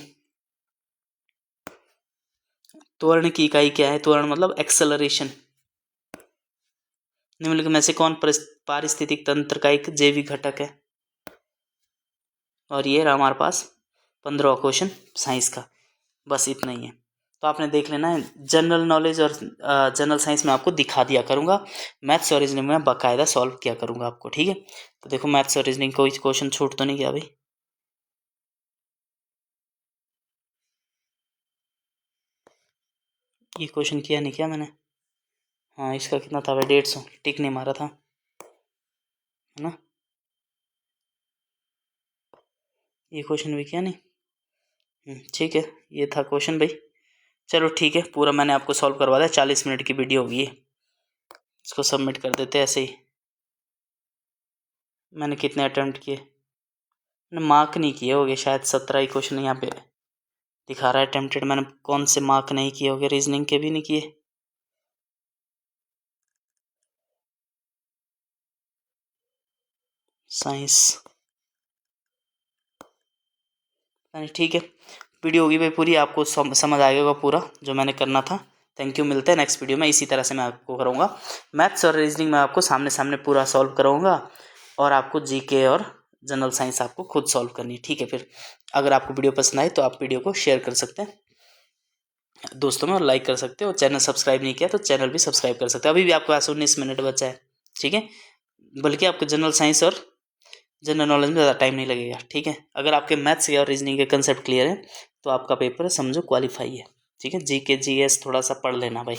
A: त्वरण की इकाई क्या है, त्वरण मतलब एक्सेलरेशन, निम्नलिखित में से कौन पारिस्थितिक तंत्र का एक जैविक घटक है? और ये रहा हमारे पास 15वां क्वेश्चन साइंस का। बस इतना ही है, तो आपने देख लेना है। जनरल नॉलेज और जनरल साइंस में आपको दिखा दिया करूँगा, मैथ्स और रीजनिंग में बाकायदा सॉल्व किया करूँगा आपको, ठीक है। तो देखो मैथ्स और रीजनिंग कोई क्वेश्चन छूट तो नहीं गया भाई? ये क्वेश्चन किया नहीं क्या मैंने? हाँ, इसका कितना था भाई? 150, टिक नहीं मारा था, है ना? ये क्वेश्चन भी किया नहीं। ठीक है, ये था क्वेश्चन भाई। चलो ठीक है, पूरा मैंने आपको सॉल्व करवा दिया। 40 मिनट की वीडियो होगी ये, इसको सबमिट कर देते हैं ऐसे ही। मैंने कितने अटेम्प्ट किए? मैंने मार्क नहीं किए होंगे शायद, 17 ही क्वेश्चन यहाँ पे दिखा रहा है अटेम्प्टेड। मैंने कौन से मार्क नहीं किए होंगे? रीजनिंग के भी नहीं किए। साइंस ठीक है, वीडियो होगी भाई पूरी, आपको समझ आएगा पूरा जो मैंने करना था। थैंक यू, मिलते हैं नेक्स्ट वीडियो में। इसी तरह से मैं आपको करूँगा मैथ्स और रीजनिंग में, आपको सामने सामने पूरा सॉल्व कराऊँगा, और आपको जीके और जनरल साइंस आपको खुद सॉल्व करनी है, ठीक है। फिर अगर आपको वीडियो पसंद आए तो आप वीडियो को शेयर कर सकते हैं दोस्तों में, और लाइक कर सकते हो। चैनल सब्सक्राइब नहीं किया तो चैनल भी सब्सक्राइब कर सकते हो। अभी भी आपके पास 19 मिनट बचा है, ठीक है। बल्कि आपको जनरल साइंस और जनरल नॉलेज में ज़्यादा टाइम नहीं लगेगा, ठीक है। अगर आपके मैथ्स और रीजनिंग के कंसेप्ट क्लियर है तो आपका पेपर समझो क्वालिफाई है, ठीक है। जीके जीएस थोड़ा सा पढ़ लेना भाई।